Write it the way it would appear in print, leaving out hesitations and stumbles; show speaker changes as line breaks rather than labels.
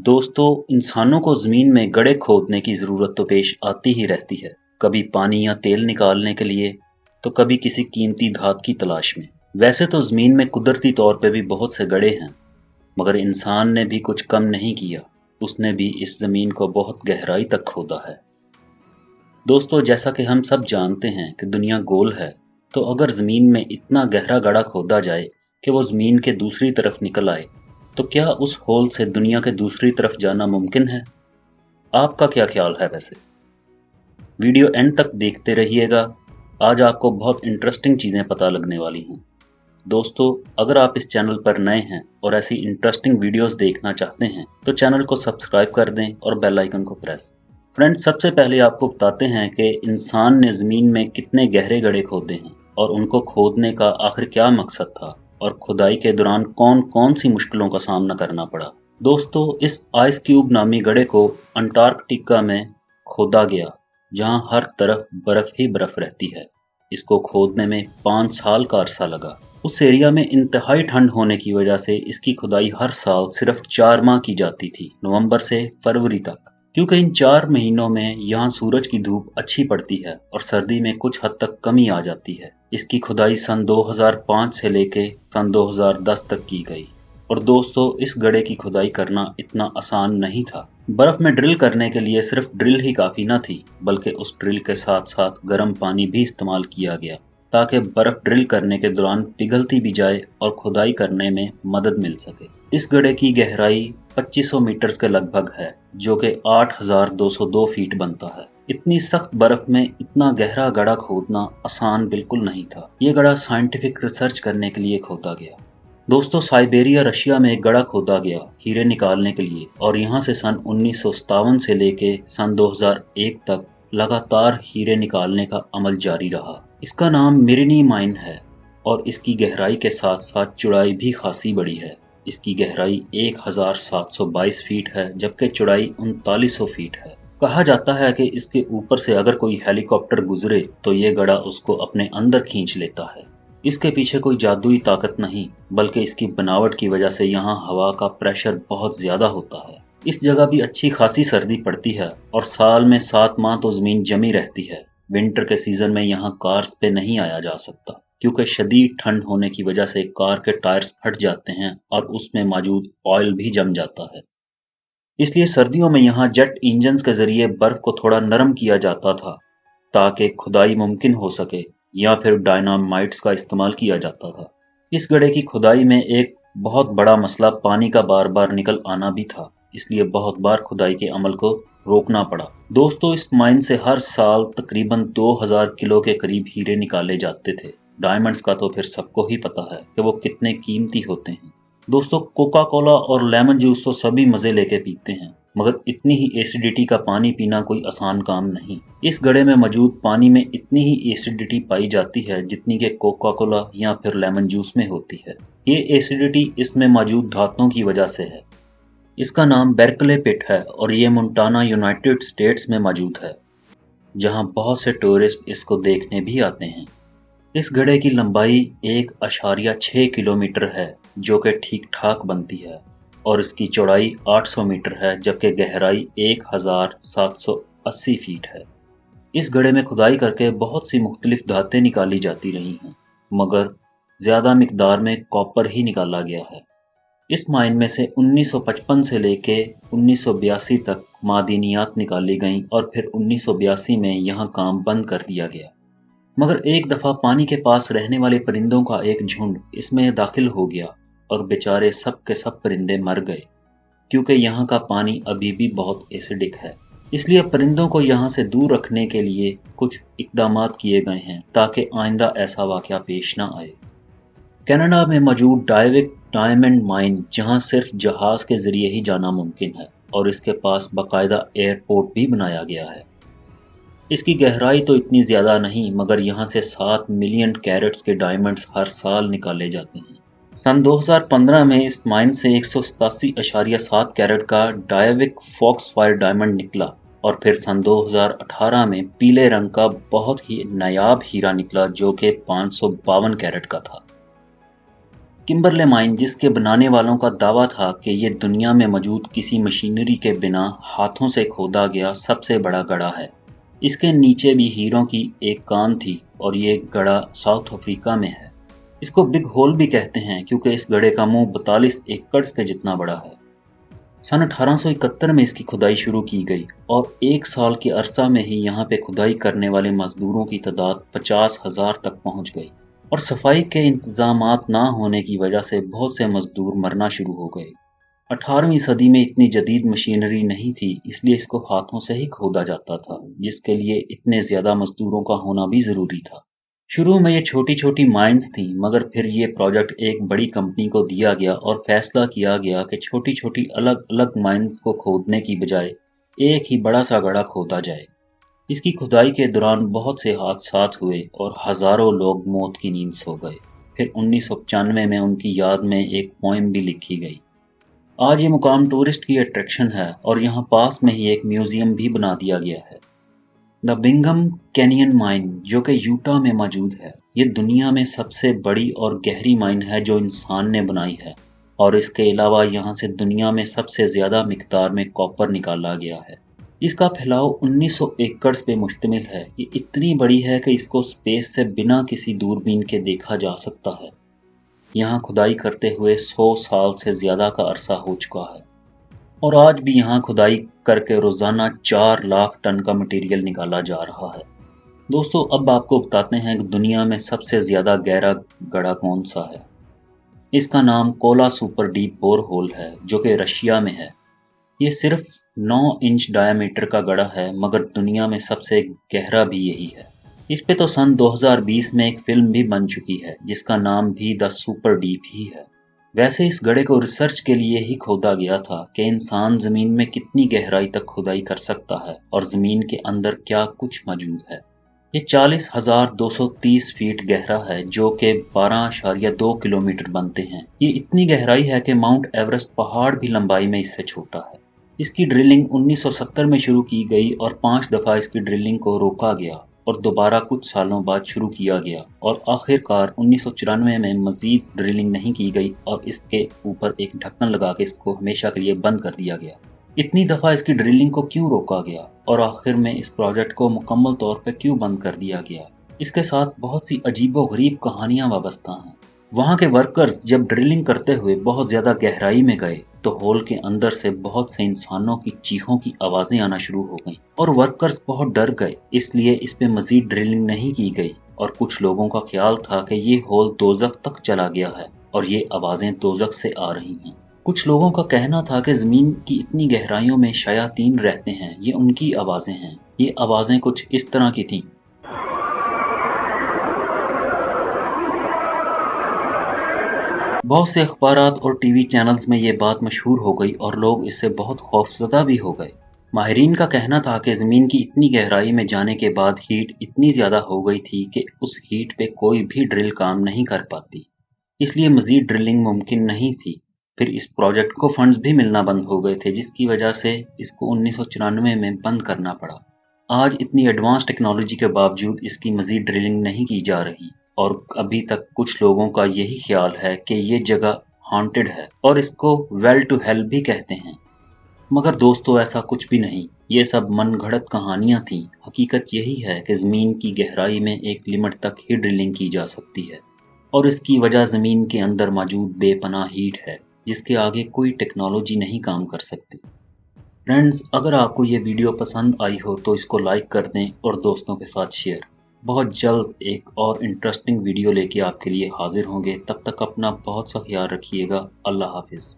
दोस्तों, इंसानों को ज़मीन में गड्ढे खोदने की ज़रूरत तो पेश आती ही रहती है। कभी पानी या तेल निकालने के लिए, तो कभी किसी कीमती धात की तलाश में। वैसे तो ज़मीन में कुदरती तौर पे भी बहुत से गड्ढे हैं, मगर इंसान ने भी कुछ कम नहीं किया। उसने भी इस ज़मीन को बहुत गहराई तक खोदा है। दोस्तों, जैसा कि हम सब जानते हैं कि दुनिया गोल है, तो अगर ज़मीन में इतना गहरा गड्ढा खोदा जाए कि वो ज़मीन के दूसरी तरफ निकल आए, तो क्या उस होल से दुनिया के दूसरी तरफ जाना मुमकिन है? आपका क्या ख्याल है वैसे? वीडियो एंड तक देखते रहिएगा। आज आपको बहुत इंटरेस्टिंग चीज़ें पता लगने वाली हैं। दोस्तों, अगर आप इस चैनल पर नए हैं और ऐसी इंटरेस्टिंग वीडियोस देखना चाहते हैं, तो चैनल को सब्सक्राइब कर दें और बेल आइकन को प्रेस। फ्रेंड्स, सबसे पहले आपको बताते हैं कि इंसान ने ज़मीन में कितने गहरे गड्ढे खोदे हैं और उनको खोदने का आखिर क्या मकसद था और खुदाई के दौरान कौन कौन सी मुश्किलों का सामना करना पड़ा। दोस्तों, इस आइस क्यूब नामी गड्ढे को अंटार्कटिका में खोदा गया, जहां हर तरफ बर्फ ही बर्फ रहती है। इसको खोदने में 5 साल का अरसा लगा। उस एरिया में इंतहाई ठंड होने की वजह से इसकी खुदाई हर साल सिर्फ 4 माह की जाती थी, नवंबर से फरवरी तक। क्योंकि इन 4 महीनों में यहाँ सूरज की धूप अच्छी पड़ती है और सर्दी में कुछ हद तक कमी आ जाती है। इसकी खुदाई सन 2005 से लेके सन 2010 तक की गई। और दोस्तों, इस गड्ढे की खुदाई करना इतना आसान नहीं था। बर्फ में ड्रिल करने के लिए सिर्फ ड्रिल ही काफ़ी न थी, बल्कि उस ड्रिल के साथ साथ गर्म पानी भी इस्तेमाल किया गया, ताकि बर्फ ड्रिल करने के दौरान पिघलती भी जाए और खुदाई करने में मदद मिल सके। इस गड्ढे की गहराई 2500 मीटर के लगभग है, जो कि 8202 फीट बनता है। इतनी सख्त बर्फ में इतना गहरा गड्ढा खोदना आसान बिल्कुल नहीं था। ये गड्ढा साइंटिफिक रिसर्च करने के लिए खोदा गया। दोस्तों, साइबेरिया रशिया में एक गड्ढा खोदा गया हीरे निकालने के लिए, और यहाँ से सन 1957 से लेके सन 2001 तक लगातार हीरे निकालने का अमल जारी रहा। इसका नाम मिरिनी माइन है और इसकी गहराई के साथ साथ चौड़ाई भी खासी बड़ी है। इसकी गहराई 1722 फीट है, जबकि चौड़ाई 3900 फीट है। कहा जाता है कि इसके ऊपर से अगर कोई हेलीकॉप्टर गुजरे तो ये गड्ढा उसको अपने अंदर खींच लेता है। इसके पीछे कोई जादुई ताकत नहीं, बल्कि इसकी बनावट की वजह से यहाँ हवा का प्रेशर बहुत ज्यादा होता है। इस जगह भी अच्छी खासी सर्दी पड़ती है और साल में 7 माह तो जमीन जमी रहती है। विंटर के सीजन में यहाँ कार्स पे नहीं आया जा सकता, क्योंकि शदीद ठंड होने की वजह से कार के टायर्स फट जाते हैं और उसमें मौजूद ऑयल भी जम जाता है। इसलिए सर्दियों में यहाँ जेट इंजन्स के जरिए बर्फ को थोड़ा नरम किया जाता था, ताकि खुदाई मुमकिन हो सके, या फिर डायनामाइट्स का इस्तेमाल किया जाता था। इस गड्ढे की खुदाई में एक बहुत बड़ा मसला पानी का बार बार निकल आना भी था, इसलिए बहुत बार खुदाई के अमल को रोकना पड़ा। दोस्तों, इस माइन से हर साल तकरीबन 2000 किलो के करीब हीरे निकाले जाते थे। डायमंड्स का तो फिर सबको ही पता है कि वो कितने कीमती होते हैं। दोस्तों, कोका कोला और लेमन जूस तो सभी मज़े लेके पीते हैं, मगर इतनी ही एसिडिटी का पानी पीना कोई आसान काम नहीं। इस गड्ढे में मौजूद पानी में इतनी ही एसिडिटी पाई जाती है जितनी कि कोका कोला या फिर लेमन जूस में होती है। ये एसिडिटी इसमें मौजूद धातुओं की वजह से है। इसका नाम बेर्कले पिट है और ये मोंटाना, यूनाइटेड स्टेट्स में मौजूद है, जहां बहुत से टूरिस्ट इसको देखने भी आते हैं। इस गड्ढे की लंबाई 1.6 किलोमीटर है, जो कि ठीक ठाक बनती है, और इसकी चौड़ाई 800 मीटर है, जबकि गहराई 1780 फीट है। इस गड्ढे में खुदाई करके बहुत सी मुख्तलिफ धातें निकाली जाती रही हैं, मगर ज़्यादा मिकदार में कॉपर ही निकाला गया है। इस माइन में से 1955 से लेके 1982 तक मादनियात निकाली गईं और फिर 1982 में यहाँ काम बंद कर दिया गया। मगर एक दफ़ा पानी के पास रहने वाले परिंदों का एक झुंड इसमें दाखिल हो गया और बेचारे सब के सब परिंदे मर गए, क्योंकि यहाँ का पानी अभी भी बहुत एसिडिक है। इसलिए परिंदों को यहाँ से दूर रखने के लिए कुछ इकदामात किए गए हैं, ताकि आइंदा ऐसा वाक़या पेश ना आए। कनाडा में मौजूद डायविक डायमंड माइन, जहाँ सिर्फ जहाज़ के ज़रिए ही जाना मुमकिन है, और इसके पास बाकायदा एयरपोर्ट भी बनाया गया है। इसकी गहराई तो इतनी ज़्यादा नहीं, मगर यहाँ से 7 मिलियन कैरेट्स के डायमंड्स हर साल निकाले जाते हैं। सन 2015 में इस माइन से 187.7 कैरेट का डायविक फॉक्सफायर डायमंड निकला, और फिर सन 2018 में पीले रंग का बहुत ही नायाब हीरा निकला, जो कि 552 कैरेट का था। किम्बरले माइन, जिसके बनाने वालों का दावा था कि ये दुनिया में मौजूद किसी मशीनरी के बिना हाथों से खोदा गया सबसे बड़ा गड्ढा है। इसके नीचे भी हीरों की एक कान थी और ये गड्ढा साउथ अफ्रीका में है। इसको बिग होल भी कहते हैं क्योंकि इस गड्ढे का मुंह 42 एकड़ के जितना बड़ा है। सन 1871 में इसकी खुदाई शुरू की गई और एक साल के अरसा में ही यहाँ पे खुदाई करने वाले मजदूरों की तादाद 50,000 तक पहुँच गई और सफाई के इंतजामात ना होने की वजह से बहुत से मजदूर मरना शुरू हो गए। 18वीं सदी में इतनी जदीद मशीनरी नहीं थी, इसलिए इसको हाथों से ही खोदा जाता था, जिसके लिए इतने ज़्यादा मजदूरों का होना भी ज़रूरी था। शुरू में ये छोटी छोटी माइंस थी, मगर फिर ये प्रोजेक्ट एक बड़ी कंपनी को दिया गया और फैसला किया गया कि छोटी छोटी अलग अलग माइंस को खोदने की बजाय एक ही बड़ा सा गड्ढा खोदा जाए। इसकी खुदाई के दौरान बहुत से हादसात हुए और हजारों लोग मौत की नींद सो गए। फिर 1995 में उनकी याद में एक पोएम भी लिखी गई। आज ये मुकाम टूरिस्ट की अट्रैक्शन है और यहाँ पास में ही एक म्यूजियम भी बना दिया गया है। द बिंघम कैनियन माइन, जो कि यूटा में मौजूद है, ये दुनिया में सबसे बड़ी और गहरी माइन है जो इंसान ने बनाई है और इसके अलावा यहाँ से दुनिया में सबसे ज़्यादा मिकदार में कॉपर निकाला गया है। इसका फैलाव 1900 एकड़ पे मुश्तमिल है। ये इतनी बड़ी है कि इसको स्पेस से बिना किसी दूरबीन के देखा जा सकता है। यहाँ खुदाई करते हुए 100 साल से ज़्यादा का अरसा हो चुका है और आज भी यहाँ खुदाई करके रोज़ाना 4 लाख टन का मटेरियल निकाला जा रहा है। दोस्तों, अब आपको बताते हैं कि दुनिया में सबसे ज़्यादा गहरा गड्ढा कौन सा है। इसका नाम Kola super deep bore hole है, जो कि रशिया में है। ये सिर्फ 9 इंच डायमीटर का गड्ढा है, मगर दुनिया में सबसे गहरा भी यही है। इस पे तो सन 2020 में एक फिल्म भी बन चुकी है, जिसका नाम भी द सुपर डीप ही है। वैसे इस गड्ढे को रिसर्च के लिए ही खोदा गया था कि इंसान ज़मीन में कितनी गहराई तक खुदाई कर सकता है और ज़मीन के अंदर क्या कुछ मौजूद है। ये 40,230 फीट गहरा है, जो कि 12.2 किलोमीटर बनते हैं। ये इतनी गहराई है कि माउंट एवरेस्ट पहाड़ भी लंबाई में इससे छोटा है। इसकी ड्रिलिंग 1970 में शुरू की गई और 5 दफ़ा इसकी ड्रिलिंग को रोका गया और दोबारा कुछ सालों बाद शुरू किया गया और आखिरकार 1994 में मजीद ड्रिलिंग नहीं की गई और इसके ऊपर एक ढक्कन लगा के इसको हमेशा के लिए बंद कर दिया गया। इतनी दफ़ा इसकी ड्रिलिंग को क्यों रोका गया और आखिर में इस प्रोजेक्ट को मुकम्मल तौर पर क्यों बंद कर दिया गया? इसके साथ बहुत सी अजीबोगरीब कहानियाँ वाबस्ता हैं। वहाँ के वर्कर्स जब ड्रिलिंग करते हुए बहुत ज़्यादा गहराई में गए तो होल के अंदर से बहुत से इंसानों की चीखों की आवाज़ें आना शुरू हो गईं और वर्कर्स बहुत डर गए, इसलिए इस पे मज़ीद ड्रिलिंग नहीं की गई और कुछ लोगों का ख्याल था कि ये होल दोज़ख तक चला गया है और ये आवाज़ें दोज़ख से आ रही हैं। कुछ लोगों का कहना था कि ज़मीन की इतनी गहराइयों में शयातीन रहते हैं, ये उनकी आवाज़ें हैं। ये आवाज़ें कुछ इस तरह की थीं। बहुत से अखबारात और टीवी चैनल्स में ये बात मशहूर हो गई और लोग इससे बहुत खौफज़दा भी हो गए। माहिरीन का कहना था कि ज़मीन की इतनी गहराई में जाने के बाद हीट इतनी ज़्यादा हो गई थी कि उस हीट पे कोई भी ड्रिल काम नहीं कर पाती, इसलिए मज़ीद ड्रिलिंग मुमकिन नहीं थी। फिर इस प्रोजेक्ट को फंड्स भी मिलना बंद हो गए थे, जिसकी वजह से इसको 1994 में बंद करना पड़ा। आज इतनी एडवांस टेक्नोलॉजी के बावजूद इसकी मज़ीद ड्रिलिंग नहीं की जा रही और अभी तक कुछ लोगों का यही ख्याल है कि ये जगह हॉन्टेड है और इसको वेल टू हेल भी कहते हैं। मगर दोस्तों, ऐसा कुछ भी नहीं, ये सब मनगढ़ंत कहानियाँ थीं। हकीकत यही है कि ज़मीन की गहराई में एक लिमिट तक ही ड्रिलिंग की जा सकती है और इसकी वजह ज़मीन के अंदर मौजूद बेपनाह हीट है, जिसके आगे कोई टेक्नोलॉजी नहीं काम कर सकती। फ्रेंड्स, अगर आपको ये वीडियो पसंद आई हो तो इसको लाइक कर दें और दोस्तों के साथ शेयर। बहुत जल्द एक और इंटरेस्टिंग वीडियो लेके आपके लिए हाजिर होंगे। तब तक अपना बहुत सा ख्याल रखिएगा। अल्लाह हाफिज़।